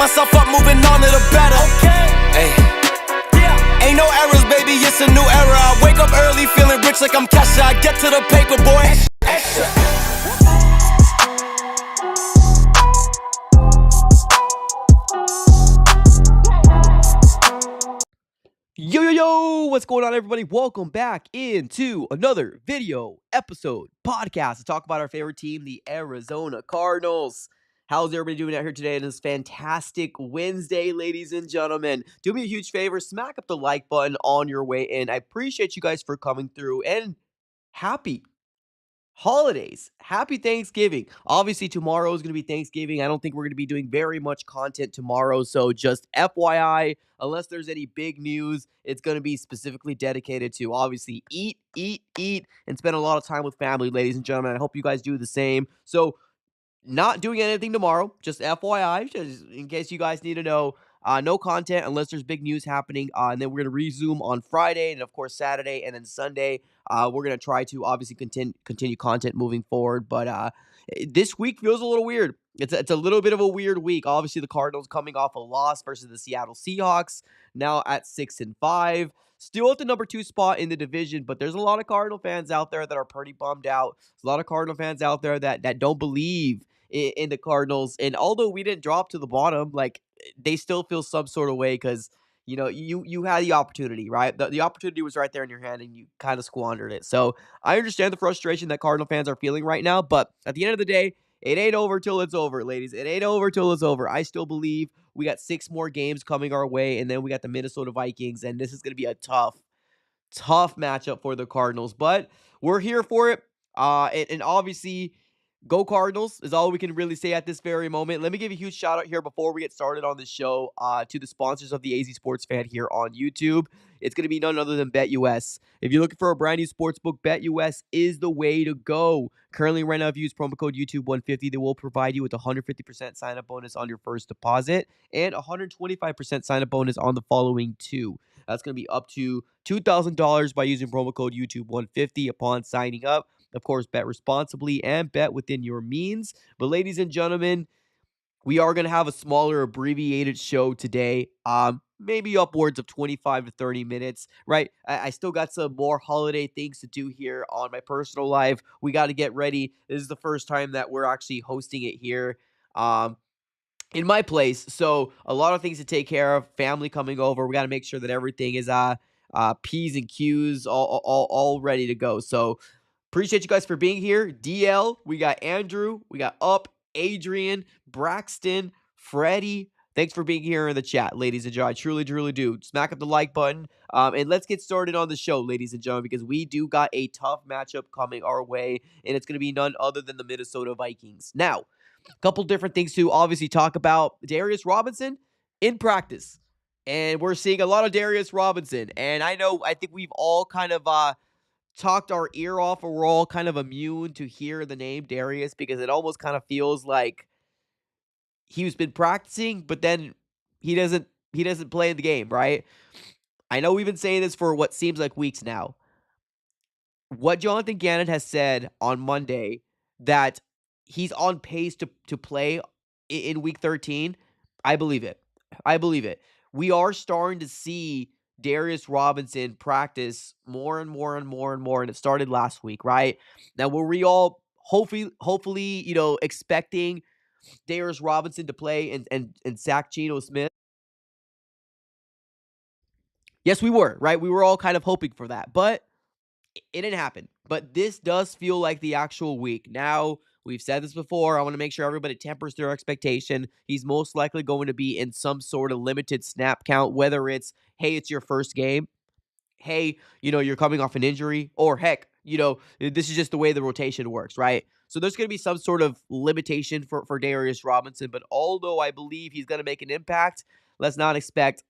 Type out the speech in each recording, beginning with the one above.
myself up, moving on to the better. Hey. Ain't no errors, baby, it's a new era. I wake up early, feeling rich like I'm Kesha. I get to the paper, boy. Yo, what's going on, everybody? Welcome back into another video, episode, podcast to talk about our favorite team, the Arizona Cardinals. How's everybody doing out here today on this fantastic Wednesday, ladies and gentlemen? Do me a huge favor, smack up the like button on your way in. I appreciate you guys for coming through, and happy holidays. Happy Thanksgiving. Obviously, tomorrow is going to be Thanksgiving. I don't think we're going to be doing very much content tomorrow. So just FYI, unless there's any big news, it's going to be specifically dedicated to obviously eat, and spend a lot of time with family, ladies and gentlemen. I hope you guys do the same. So not doing anything tomorrow, just FYI, just in case you guys need to know. No content unless there's big news happening. And then we're going to resume on Friday and, of course, Saturday and then Sunday. We're going to try to obviously continue content moving forward. But this week feels a little weird. It's a little bit of a weird week. Obviously, the Cardinals coming off a loss versus the Seattle Seahawks, now at 6-5. Still at the number 2 spot in the division, but there's a lot of Cardinal fans out there that are pretty bummed out. There's a lot of Cardinal fans out there that don't believe in the Cardinals. And although we didn't drop to the bottom, like, they still feel some sort of way because, you know, you had the opportunity, right? The opportunity was right there in your hand and you kind of squandered it. So I understand the frustration that Cardinal fans are feeling right now, but at the end of the day, it ain't over till it's over, ladies. It ain't over till it's over. I still believe we got 6 more games coming our way, and then we got the Minnesota Vikings, and this is going to be a tough matchup for the Cardinals, but we're here for it. And obviously, go Cardinals is all we can really say at this very moment. Let me give a huge shout out here before we get started on the show to the sponsors of the AZ Sports Fan here on YouTube. It's going to be none other than BetUS. If you're looking for a brand new sportsbook, BetUS is the way to go. Currently, right now, if you use promo code YouTube150, they will provide you with a 150% sign-up bonus on your first deposit and a 125% sign-up bonus on the following 2. That's going to be up to $2,000 by using promo code YouTube150 upon signing up. Of course, bet responsibly and bet within your means. But ladies and gentlemen, we are going to have a smaller abbreviated show today. Maybe upwards of 25 to 30 minutes, right? I still got some more holiday things to do here on my personal life. We got to get ready. This is the first time that we're actually hosting it here. In my place, so a lot of things to take care of. Family coming over, we got to make sure that everything is P's and Q's all ready to go. So appreciate you guys for being here. DL, we got Andrew, we got Adrian, Braxton, Freddie. Thanks for being here in the chat, ladies and gentlemen. I truly do. Smack up the like button, and let's get started on the show, ladies and gentlemen, because we do got a tough matchup coming our way, and it's going to be none other than the Minnesota Vikings. Now, a couple different things to obviously talk about. Darius Robinson in practice. And we're seeing a lot of Darius Robinson. And I think we've all kind of talked our ear off, or we're all kind of immune to hear the name Darius because it almost kind of feels like he's been practicing, but then he doesn't play in the game, right? I know we've been saying this for what seems like weeks now. What Jonathan Gannon has said on Monday, that he's on pace to play in week 13, I believe it. We are starting to see Darius Robinson practice more and more, and it started last week, right? Now, were we all hopefully, expecting Darius Robinson to play and sack Geno Smith? Yes, we were, right? We were all kind of hoping for that, but it didn't happen. But this does feel like the actual week. Now, we've said this before. I want to make sure everybody tempers their expectation. He's most likely going to be in some sort of limited snap count, whether it's, hey, it's your first game. Hey, you're coming off an injury. Or, heck, this is just the way the rotation works, right? So there's going to be some sort of limitation for Darius Robinson. But although I believe he's going to make an impact, let's not expect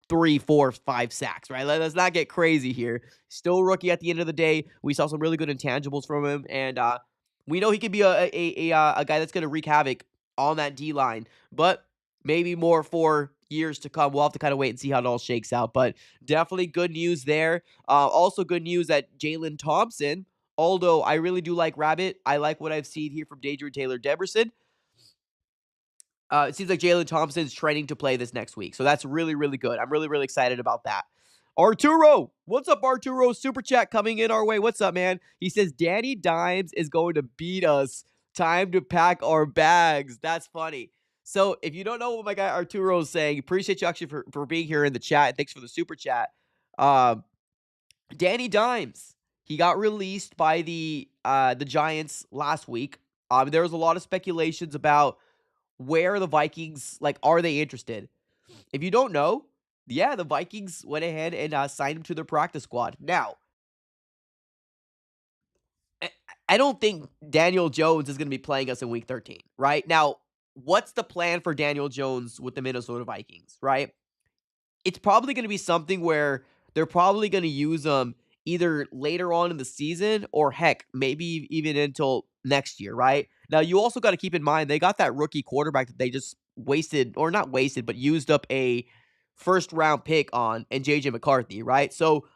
3, 4, 5 sacks, right? Let's not get crazy here. Still a rookie at the end of the day. We saw some really good intangibles from him, and we know he could be a guy that's going to wreak havoc on that D-line, but maybe more for years to come. We'll have to kind of wait and see how it all shakes out, but definitely good news there. Also good news that Jalen Thompson, although I really do like Rabbit, I like what I've seen here from Daedrian Taylor-Deberson. It seems like Jalen Thompson's training to play this next week. So that's really, really good. I'm really, really excited about that. Arturo, what's up, Arturo? Super chat coming in our way. What's up, man? He says Danny Dimes is going to beat us. Time to pack our bags. That's funny. So if you don't know what my guy Arturo is saying, appreciate you actually for being here in the chat. Thanks for the super chat. Danny Dimes, he got released by the Giants last week. There was a lot of speculations about where the Vikings, like, are they interested? If you don't know, yeah, the Vikings went ahead and signed him to their practice squad. Now, I I don't think Daniel Jones is going to be playing us in Week 13, right? Now, what's the plan for Daniel Jones with the Minnesota Vikings, right? It's probably going to be something where they're probably going to use him either later on in the season or heck, maybe even until next year, right? Now, you also got to keep in mind they got that rookie quarterback that they just wasted, or not wasted, but used up a first round pick on, and JJ McCarthy, right? So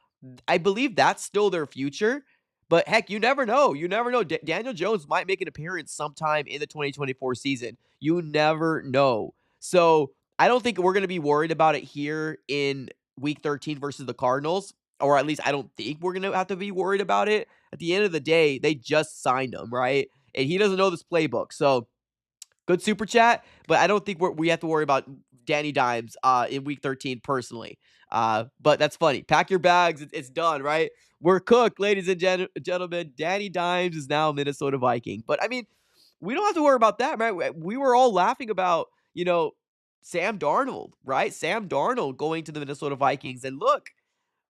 I believe that's still their future. But heck, you never know. You never know. Daniel Jones might make an appearance sometime in the 2024 season. You never know. So I don't think we're going to be worried about it here in week 13 versus the Cardinals, or at least I don't think we're going to have to be worried about it. At the end of the day, they just signed him, right? And he doesn't know this playbook. So good super chat, but I don't think we have to worry about Danny Dimes in week 13 personally. But that's funny. Pack your bags. It's done, right? We're cooked, ladies and gentlemen. Danny Dimes is now a Minnesota Viking. But I mean, we don't have to worry about that, right? We were all laughing about, Sam Darnold, right? Sam Darnold going to the Minnesota Vikings. And look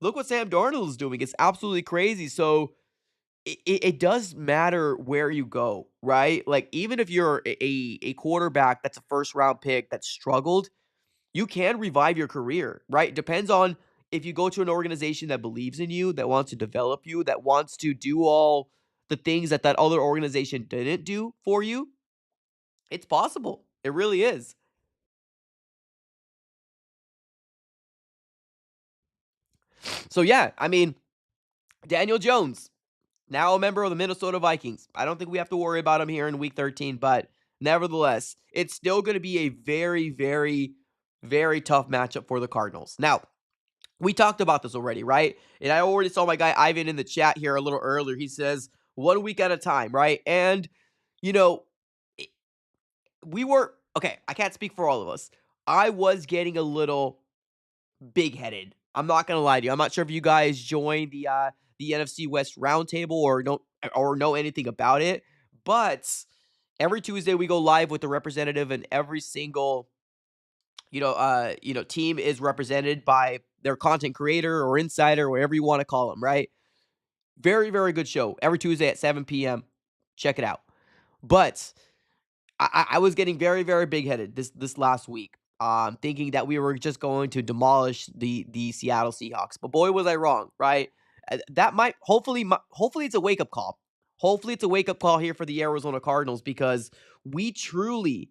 what Sam Darnold is doing. It's absolutely crazy. So it does matter where you go, right? Like, even if you're a quarterback that's a first round pick that struggled, you can revive your career, right? Depends on if you go to an organization that believes in you, that wants to develop you, that wants to do all the things that other organization didn't do for you. It's possible. It really is. So yeah, I mean, Daniel Jones, now a member of the Minnesota Vikings. I don't think we have to worry about him here in week 13, but nevertheless, it's still going to be a very, very, very tough matchup for the Cardinals. Now, we talked about this already, right? And I already saw my guy Ivan in the chat here a little earlier. He says, 1 week at a time, right? And, you know, it- we were, okay, I can't speak for all of us. I was getting a little big headed. I'm not gonna lie to you. I'm not sure if you guys joined the NFC West roundtable or know anything about it, but every Tuesday we go live with the representative, and every single team is represented by their content creator or insider, whatever you want to call them, right? Very, very good show every Tuesday at 7 p.m. Check it out. But I was getting very, very big headed this last week, thinking that we were just going to demolish the Seattle Seahawks. But boy, was I wrong, right? That might hopefully it's a wake up call. Hopefully it's a wake up call here for the Arizona Cardinals, because we truly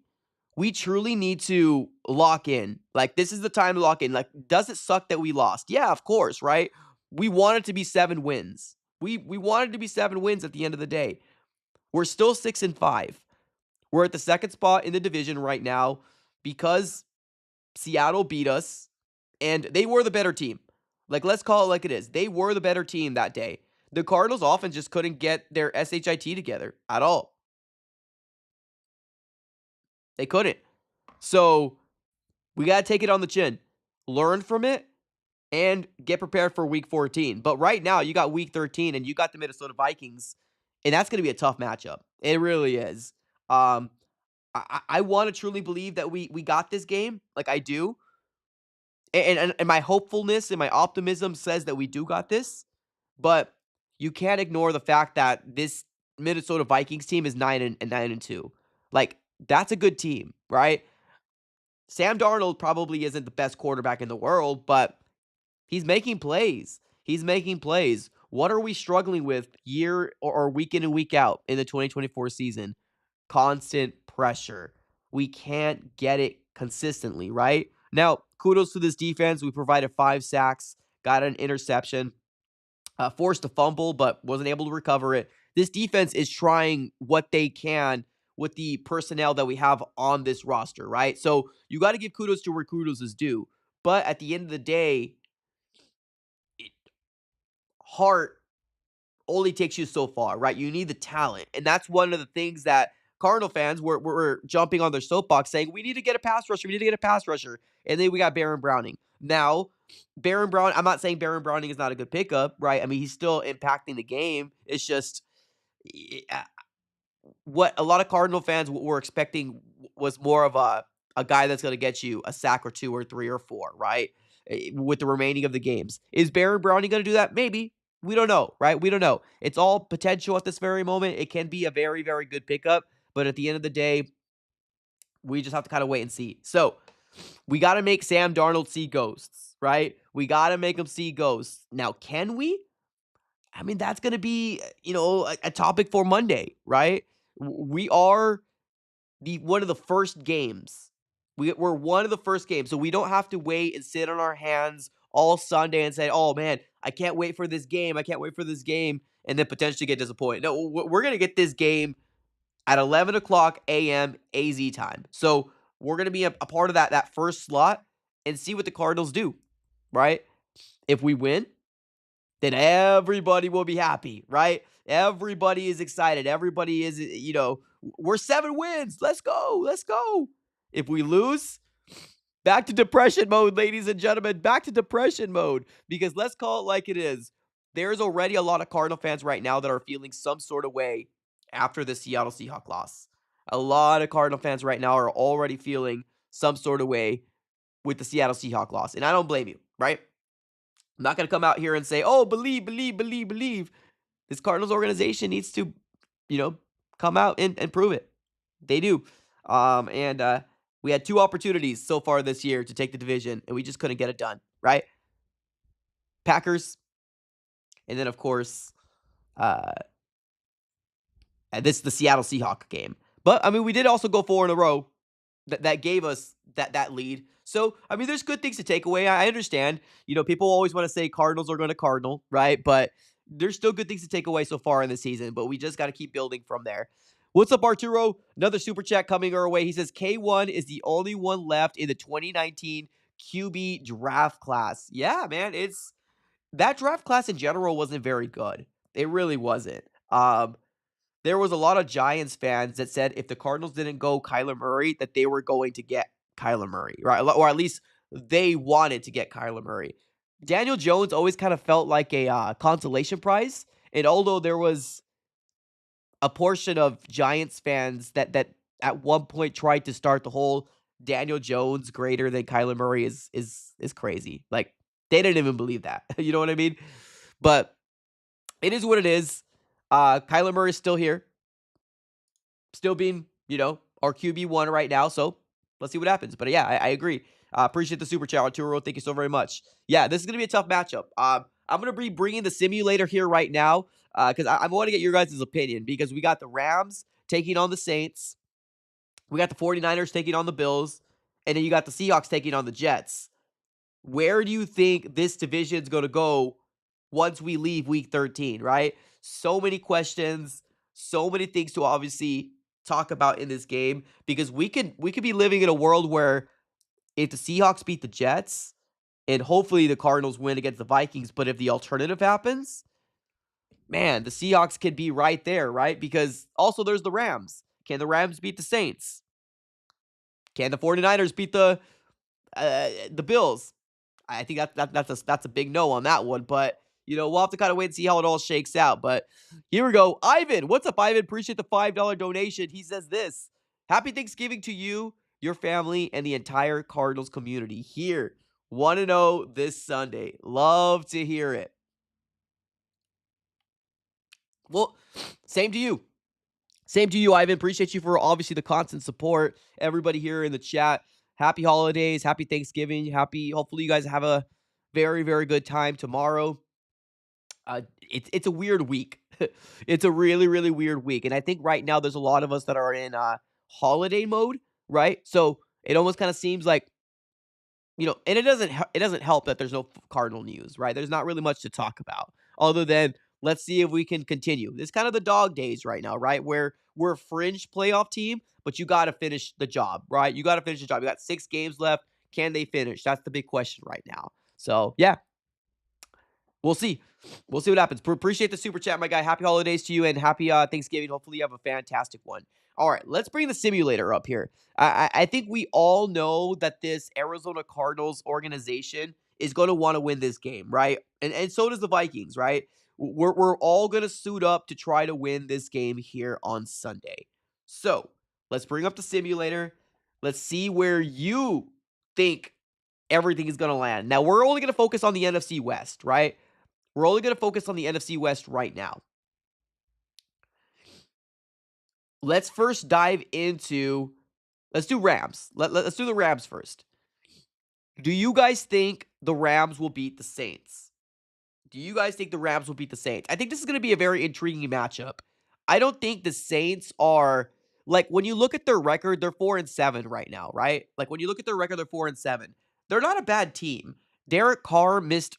need to lock in. Like, this is the time to lock in. Like, does it suck that we lost? Yeah, of course, right? We wanted to be 7 wins. We wanted to be 7 wins at the end of the day. We're still 6-5. We're at the second spot in the division right now because Seattle beat us, and they were the better team. Like, let's call it like it is. They were the better team that day. The Cardinals offense just couldn't get their SHIT together at all. They couldn't. So we got to take it on the chin, learn from it, and get prepared for week 14. But right now, you got week 13, and you got the Minnesota Vikings, and that's going to be a tough matchup. It really is. I want to truly believe that we got this game, like I do, and my hopefulness and my optimism says that we do got this, but you can't ignore the fact that this Minnesota Vikings team is 9-2. Like, that's a good team, right? Sam Darnold probably isn't the best quarterback in the world, but he's making plays. He's making plays. What are we struggling with year or week in and week out in the 2024 season? Constant pressure. We can't get it consistently, right? Now, kudos to this defense. We provided 5 sacks, got an interception, forced a fumble, but wasn't able to recover it. This defense is trying what they can with the personnel that we have on this roster, right? So you got to give kudos to where kudos is due. But at the end of the day, heart only takes you so far, right? You need the talent. And that's one of the things that Cardinal fans were jumping on their soapbox saying, we need to get a pass rusher. We need to get a pass rusher. And then we got Baron Browning. Now, Baron Brown, I'm not saying Baron Browning is not a good pickup, right? I mean, he's still impacting the game. It's just what a lot of Cardinal fans were expecting was more of a guy that's going to get you a sack or two or three or four, right? With the remaining of the games. Is Baron Browning going to do that? Maybe. We don't know, right? We don't know. It's all potential at this very moment. It can be a very, very good pickup, but at the end of the day, we just have to kind of wait and see. So, we got to make Sam Darnold see ghosts, right? We got to make him see ghosts. Now, can we? I mean, that's going to be, a topic for Monday, right? We are one of the first games. We're one of the first games, so we don't have to wait and sit on our hands all Sunday and say, "Oh man, I can't wait for this game. I can't wait for this game," and then potentially get disappointed. No, we're gonna get this game at 11 o'clock a.m. AZ time. So we're gonna be a part of that first slot and see what the Cardinals do, right? If we win, then everybody will be happy, right? Everybody is excited. Everybody is, we're 7 wins. Let's go. Let's go. If we lose, back to depression mode, ladies and gentlemen. Back to depression mode. Because let's call it like it is. There's already a lot of Cardinal fans right now that are feeling some sort of way after the Seattle Seahawks loss. A lot of Cardinal fans right now are already feeling some sort of way with the Seattle Seahawks loss. And I don't blame you, right? I'm not going to come out here and say, oh, believe, believe, believe, believe. This Cardinals organization needs to, come out and prove it. They do. And we had 2 opportunities so far this year to take the division, and we just couldn't get it done, right? Packers. And then, of course, this is the Seattle Seahawks game. But, I mean, we did also go 4 in a row that gave us that lead. So, I mean, there's good things to take away. I understand. People always want to say Cardinals are going to Cardinal, right? But there's still good things to take away so far in the season. But we just got to keep building from there. What's up, Arturo? Another super chat coming our way. He says, K1 is the only one left in the 2019 QB draft class. Yeah, man. That draft class in general wasn't very good. It really wasn't. There was a lot of Giants fans that said if the Cardinals didn't go Kyler Murray, that they were going to get Kyler Murray, right? Or at least they wanted to get Kyler Murray. Daniel Jones always kind of felt like a consolation prize. And although there was a portion of Giants fans that at one point tried to start the whole Daniel Jones greater than Kyler Murray is crazy. Like, they didn't even believe that. You know what I mean? But it is what it is. Kyler Murray is still here. Still being, our QB1 right now. So let's see what happens. But yeah, I agree. Appreciate the super chat, Arturo. Thank you so very much. Yeah, this is going to be a tough matchup. I'm going to be bringing the simulator here right now because I want to get your guys' opinion because we got the Rams taking on the Saints. We got the 49ers taking on the Bills. And then you got the Seahawks taking on the Jets. Where do you think this division is going to go once we leave week 13, right? So many questions, so many things to obviously talk about in this game because we could be living in a world where if the Seahawks beat the Jets and hopefully the Cardinals win against the Vikings, but if the alternative happens, man, the Seahawks could be right there, right? Because also there's the Rams. Can the Rams beat the Saints? Can the 49ers beat the Bills? I think that's a big no on that one, but we'll have to kind of wait and see how it all shakes out. But here we go. Ivan, what's up, Ivan? Appreciate the $5 donation. He says this: Happy Thanksgiving to you, your family, and the entire Cardinals community. Here, 1-0 this Sunday. Love to hear it. Well, same to you. Same to you, Ivan. Appreciate you for obviously the constant support. Everybody here in the chat. Happy holidays. Happy Thanksgiving. Hopefully you guys have a very, very good time tomorrow. It's a weird week. It's a really, really weird week. And I think right now there's a lot of us that are in holiday mode, right? So it almost kind of seems like, and it doesn't help that there's no Cardinal news, right? There's not really much to talk about other than Let's see if we can continue. It's kind of the dog days right now, right? Where we're a fringe playoff team, but you got to finish the job, right? You got to finish the job. You got 6 games left. Can they finish? That's the big question right now. So, yeah, we'll see. We'll see what happens. Appreciate the super chat, my guy. Happy holidays to you and happy Thanksgiving. Hopefully you have a fantastic one. All right, let's bring the simulator up here. I think we all know that this Arizona Cardinals organization is going to want to win this game, right? And so does the Vikings, right? We're all going to suit up to try to win this game here on Sunday. So let's bring up the simulator. Let's see where you think everything is going to land. Now, we're only going to focus on the NFC West, right? We're only going to focus on the NFC West right now. Let's first dive into, let's do Rams. Let's do the Rams first. Do you guys think the Rams will beat the Saints? Do you guys think the Rams will beat the Saints? I think this is going to be a very intriguing matchup. I don't think the Saints are, like, when you look at their record, they're 4-7 right now, right? Like, when you look at their record, they're 4-7. They're not a bad team. Derek Carr missed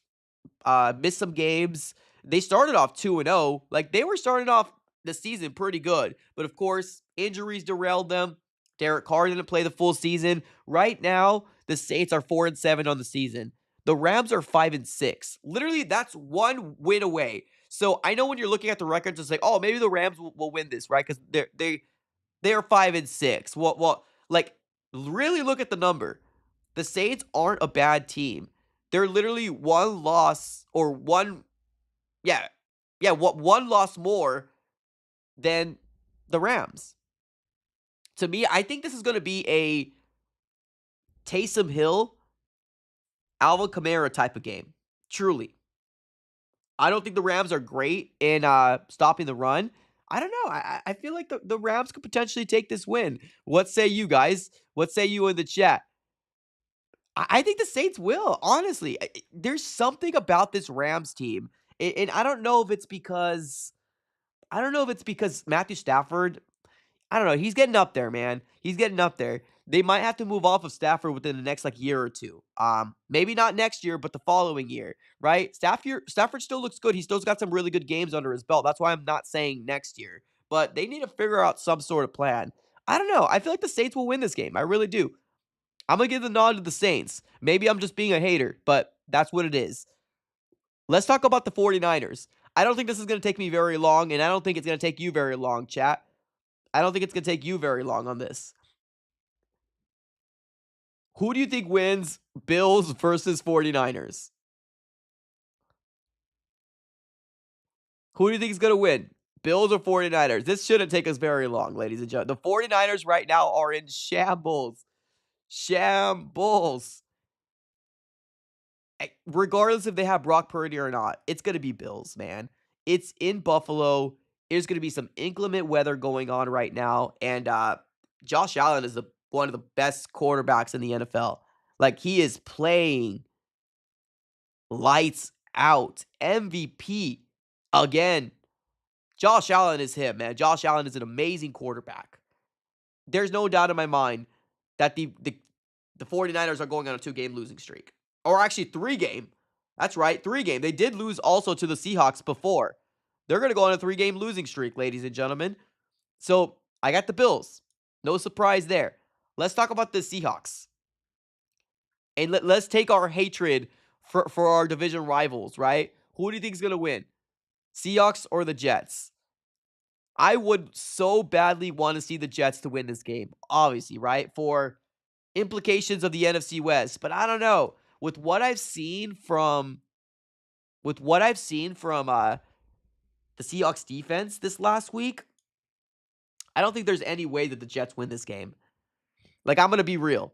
some games. They started off 2-0. Like, they were starting off the season pretty good. But, of course, injuries derailed them. Derek Carr didn't play the full season. Right now, the Saints are 4-7 on the season. The Rams are 5-6. Literally, that's one win away. So, I know when you're looking at the records, it's like, oh, maybe the Rams will win this, right? Because they're 5-6. Well, like, really look at the number. The Saints aren't a bad team. They're literally one loss or one loss more than the Rams. To me, I think this is going to be a Taysom Hill, Alvin Kamara type of game. Truly. I don't think the Rams are great in stopping the run. I don't know. I feel like the Rams could potentially take this win. What say you guys? What say you in the chat? I think the Saints will, honestly. There's something about this Rams team. And I don't know if it's because Matthew Stafford, I don't know, he's getting up there, man. He's getting up there. They might have to move off of Stafford within the next year or two. Maybe not next year, but the following year, right? Stafford still looks good. He still's got some really good games under his belt. That's why I'm not saying next year. But they need to figure out some sort of plan. I don't know. I feel like the Saints will win this game. I really do. I'm going to give the nod to the Saints. Maybe I'm just being a hater, but that's what it is. Let's talk about the 49ers. I don't think this is going to take me very long, and I don't think it's going to take you very long, chat. I don't think it's going to take you very long on this. Who do you think wins Bills versus 49ers? Who do you think is going to win? Bills or 49ers? This shouldn't take us very long, ladies and gentlemen. The 49ers right now are in shambles. Shambles. Regardless if they have Brock Purdy or not, it's going to be Bills, man. It's in Buffalo. There's going to be some inclement weather going on right now. And Josh Allen is one of the best quarterbacks in the NFL. Like, he is playing lights out. MVP. Again, Josh Allen is him, man. Josh Allen is an amazing quarterback. There's no doubt in my mind that the 49ers are going on a 2-game losing streak. Or actually 3-game. That's right, 3-game. They did lose also to the Seahawks before. They're going to go on a 3-game losing streak, ladies and gentlemen. So, I got the Bills. No surprise there. Let's talk about the Seahawks. And let's take our hatred for our division rivals, right? Who do you think is going to win? Seahawks or the Jets? I would so badly want to see the Jets to win this game, obviously, right? For implications of the NFC West. But I don't know. With what I've seen from the Seahawks defense this last week, I don't think there's any way that the Jets win this game. Like, I'm going to be real.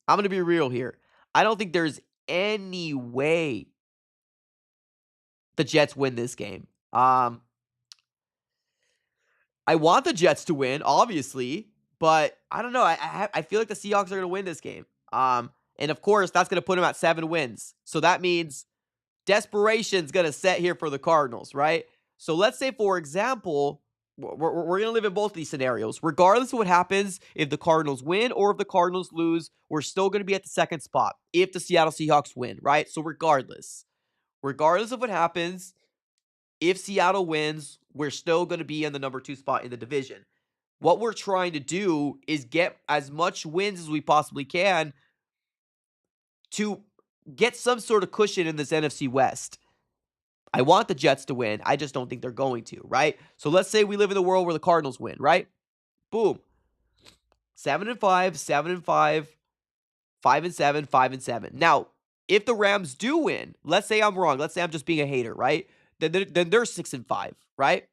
I'm going to be real here. I don't think there's any way the Jets win this game. I want the Jets to win, obviously, but I don't know. I feel like the Seahawks are going to win this game. And of course, that's going to put them at 7 wins. So that means desperation's going to set here for the Cardinals, right? So let's say, for example, we're going to live in both these scenarios. Regardless of what happens, if the Cardinals win or if the Cardinals lose, we're still going to be at the 2nd spot if the Seattle Seahawks win, right? So regardless of what happens, if Seattle wins, we're still going to be in the number 2 spot in the division. What we're trying to do is get as much wins as we possibly can to get some sort of cushion in this NFC West. I want the Jets to win. I just don't think they're going to, right? So let's say we live in the world where the Cardinals win, right? Boom. 7-5, 7-5, 5-7, 5-7. Now, if the Rams do win, let's say I'm wrong. Let's say I'm just being a hater, right? Then they're 6-5, right?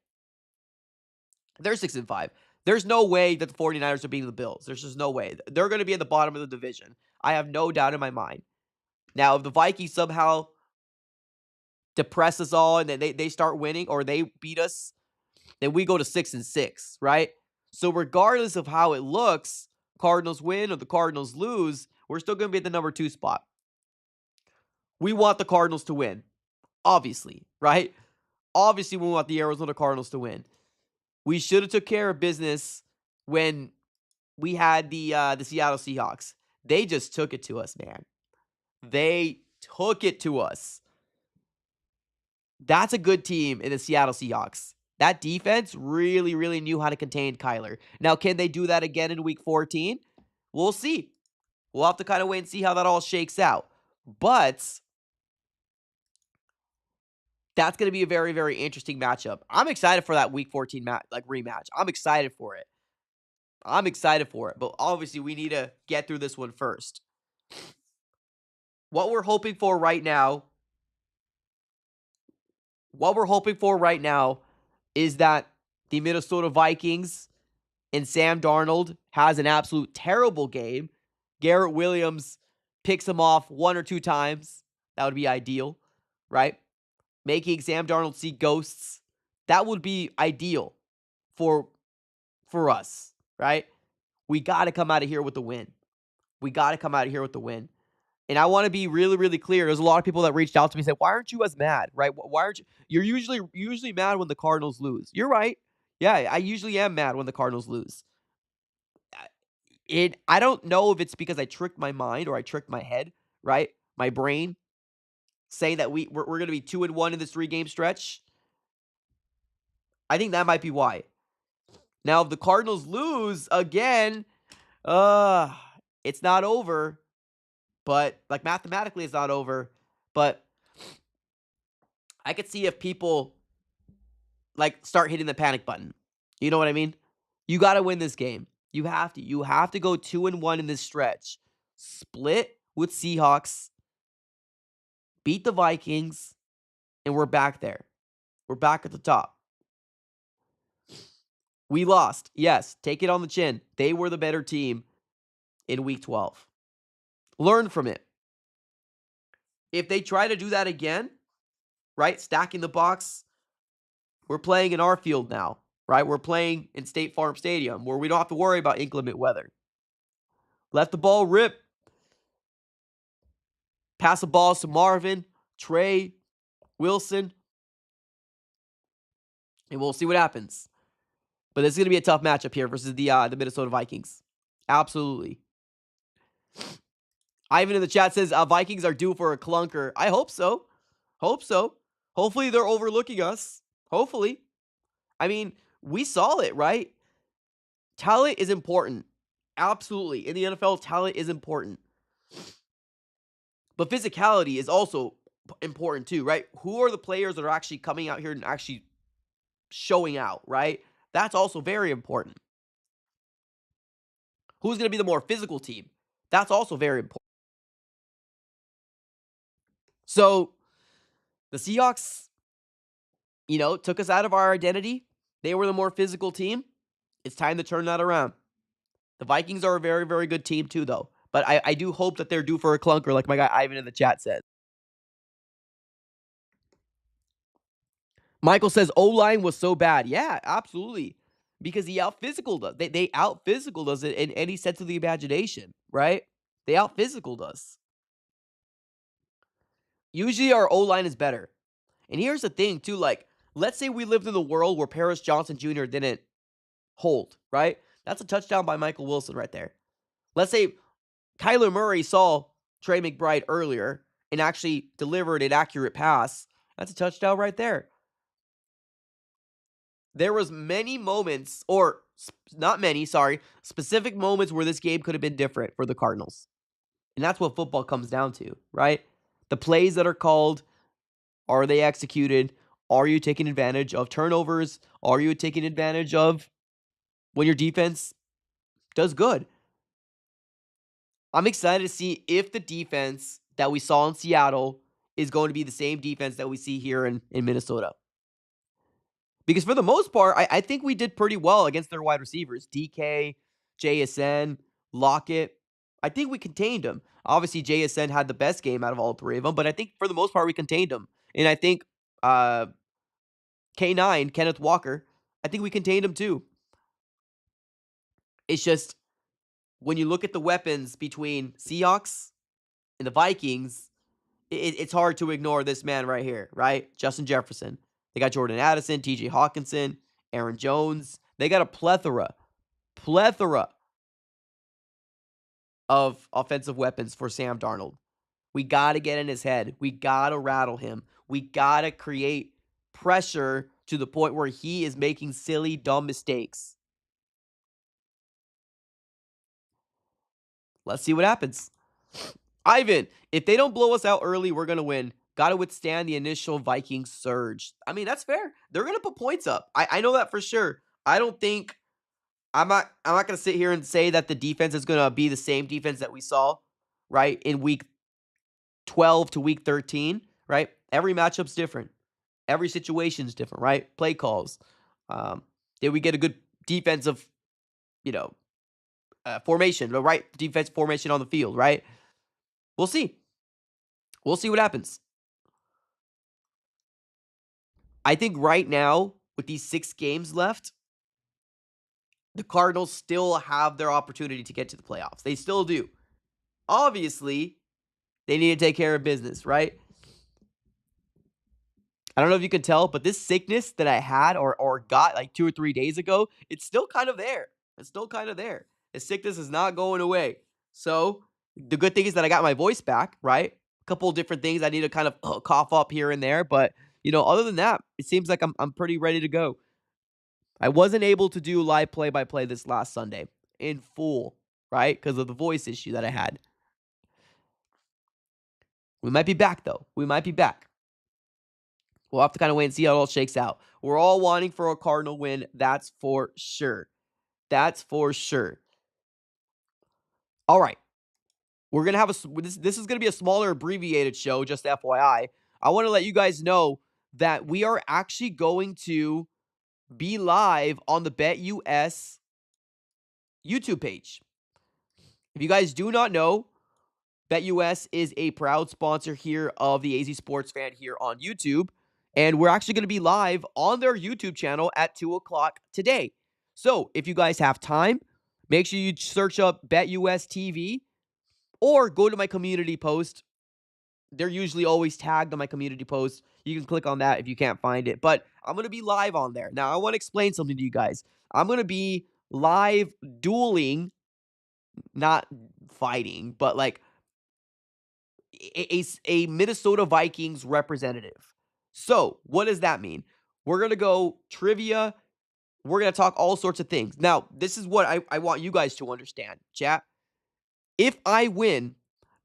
They're 6-5. There's no way that the 49ers are beating the Bills. There's just no way. They're going to be at the bottom of the division. I have no doubt in my mind. Now, if the Vikings somehow depress us all and then they start winning or they beat us, then we go to 6-6, right? So regardless of how it looks, Cardinals win or the Cardinals lose, we're still going to be at the number 2 spot. We want the Cardinals to win, obviously, right? Obviously, we want the Arizona Cardinals to win. We should have took care of business when we had the Seattle Seahawks. They just took it to us, man. They took it to us. That's a good team in the Seattle Seahawks. That defense really, really knew how to contain Kyler. Now, can they do that again in Week 14? We'll see. We'll have to kind of wait and see how that all shakes out. But that's going to be a very, very interesting matchup. I'm excited for that Week 14 rematch. I'm excited for it. But obviously, we need to get through this one first. What we're hoping for right now is that the Minnesota Vikings and Sam Darnold has an absolute terrible game. Garrett Williams picks him off 1 or 2 times. That would be ideal, right? Making Sam Darnold see ghosts. That would be ideal for us, right? We got to come out of here with the win. And I want to be really, really clear. There's a lot of people that reached out to me and said, why aren't you as mad, right? Why aren't you? You're usually mad when the Cardinals lose. You're right. Yeah, I usually am mad when the Cardinals lose. I don't know if it's because I tricked my mind or I tricked my head, right? My brain, saying that we're going to be 2-1 in this 3-game stretch. I think that might be why. Now, if the Cardinals lose again, it's not over. But, like, mathematically, it's not over. But I could see if people, like, start hitting the panic button. You know what I mean? You got to win this game. You have to. You have to go 2-1 in this stretch. Split with Seahawks. Beat the Vikings. And we're back there. We're back at the top. We lost. Yes, take it on the chin. They were the better team in Week 12. Learn from it. If they try to do that again, right, stacking the box, we're playing in our field now, right? We're playing in State Farm Stadium where we don't have to worry about inclement weather. Let the ball rip. Pass the balls to Marvin, Trey, Wilson, and we'll see what happens. But this is going to be a tough matchup here versus the Minnesota Vikings. Absolutely. Ivan in the chat says Vikings are due for a clunker. I hope so. Hopefully they're overlooking us. Hopefully. I mean, we saw it, right? Talent is important. Absolutely. In the NFL, talent is important. But physicality is also important too, right? Who are the players that are actually coming out here and actually showing out, right? That's also very important. Who's going to be the more physical team? That's also very important. So, the Seahawks, took us out of our identity. They were the more physical team. It's time to turn that around. The Vikings are a very, very good team too, though. But I do hope that they're due for a clunker, like my guy Ivan in the chat said. Michael says O-line was so bad. Yeah, absolutely. Because he out-physicaled us. They out-physicaled us in any sense of the imagination, right? They out-physicaled us. Usually our O-line is better. And here's the thing, too. Like, let's say we lived in the world where Paris Johnson Jr. didn't hold, right? That's a touchdown by Michael Wilson right there. Let's say Kyler Murray saw Trey McBride earlier and actually delivered an accurate pass. That's a touchdown right there. there was many moments, or not many, sorry, specific moments where this game could have been different for the Cardinals. And that's what football comes down to, right? The plays that are called, are they executed? Are you taking advantage of turnovers? Are you taking advantage of when your defense does good? I'm excited to see if the defense that we saw in Seattle is going to be the same defense that we see here in Minnesota. Because for the most part, I think we did pretty well against their wide receivers. DK, JSN, Lockett. I think we contained them. Obviously, JSN had the best game out of all three of them, but I think for the most part, we contained them. And I think K9, Kenneth Walker, I think we contained him too. It's just when you look at the weapons between Seahawks and the Vikings, it's hard to ignore this man right here, right? Justin Jefferson. They got Jordan Addison, TJ Hawkinson, Aaron Jones. They got a plethora of offensive weapons for Sam Darnold. We got to get in his head. We got to rattle him. We got to create pressure to the point where he is making silly, dumb mistakes. Let's see what happens. Ivan, if they don't blow us out early, we're going to win. Got to withstand the initial Vikings surge. I mean, that's fair. They're going to put points up. I know that for sure. I don't think I'm not going to sit here and say that the defense is going to be the same defense that we saw, right, in week 12 to week 13, right? Every matchup's different. Every situation's different, right? Play calls. Did we get a good defensive, formation, the right defense formation on the field, right? We'll see. We'll see what happens. I think right now, with these 6 games left, the Cardinals still have their opportunity to get to the playoffs. They still do. Obviously, they need to take care of business, right? I don't know if you can tell, but this sickness that I had or got like 2 or 3 days ago, it's still kind of there. It's still kind of there. The sickness is not going away. So, the good thing is that I got my voice back, right? A couple of different things I need to kind of cough up here and there, but other than that, it seems like I'm pretty ready to go. I wasn't able to do live play-by-play this last Sunday in full, right? Because of the voice issue that I had. We might be back, though. We might be back. We'll have to kind of wait and see how it all shakes out. We're all wanting for a Cardinal win. That's for sure. That's for sure. All right. We're going to have this is going to be a smaller abbreviated show, just FYI. I want to let you guys know that we are actually going to be live on the BetUS YouTube page. If you guys do not know, BetUS is a proud sponsor here of the AZ Sports Fan here on YouTube. And we're actually going to be live on their YouTube channel at 2 o'clock today. So if you guys have time, make sure you search up BetUS TV or go to my community post. They're usually always tagged on my community post. You can click on that if you can't find it. But I'm going to be live on there. Now, I want to explain something to you guys. I'm going to be live dueling, not fighting, but like a Minnesota Vikings representative. So, what does that mean? We're going to go trivia. We're going to talk all sorts of things. Now, this is what I want you guys to understand, chat. If I win,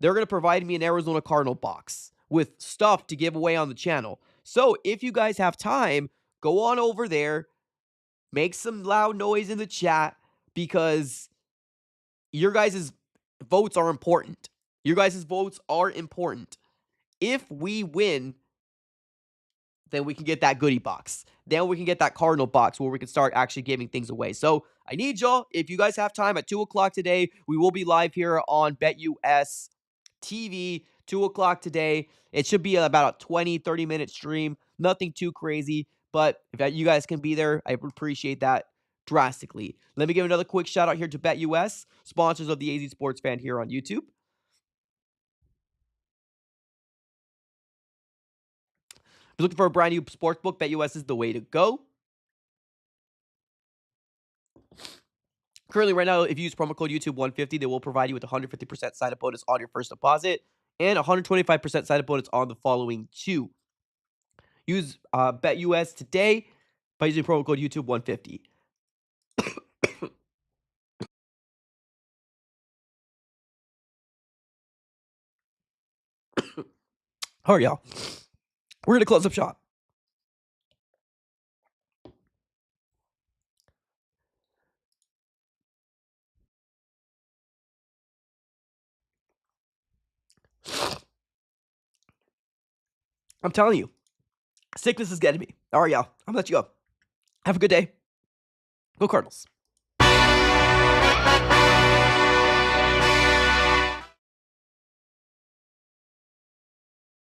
they're going to provide me an Arizona Cardinal box with stuff to give away on the channel. So, if you guys have time, go on over there, make some loud noise in the chat because your guys' votes are important. Your guys' votes are important. If we win, then we can get that goodie box. Then we can get that Cardinal box where we can start actually giving things away. So I need y'all, if you guys have time at 2 o'clock today, we will be live here on BetUS TV, 2 o'clock today. It should be about a 20, 30-minute stream. Nothing too crazy, but if you guys can be there, I appreciate that drastically. Let me give another quick shout out here to BetUS, sponsors of the AZ Sports Fan here on YouTube. If you're looking for a brand new sports book, BetUS is the way to go. Currently, right now, if you use promo code YouTube150, they will provide you with 150% sign-up bonus on your first deposit and 125% sign-up bonus on the following 2. Use BetUS today. by using promo code YouTube150. All right, y'all. We're going to close up shop. I'm telling you, sickness is getting me. All right, y'all. I'm going to let you go. Have a good day. Go Cardinals.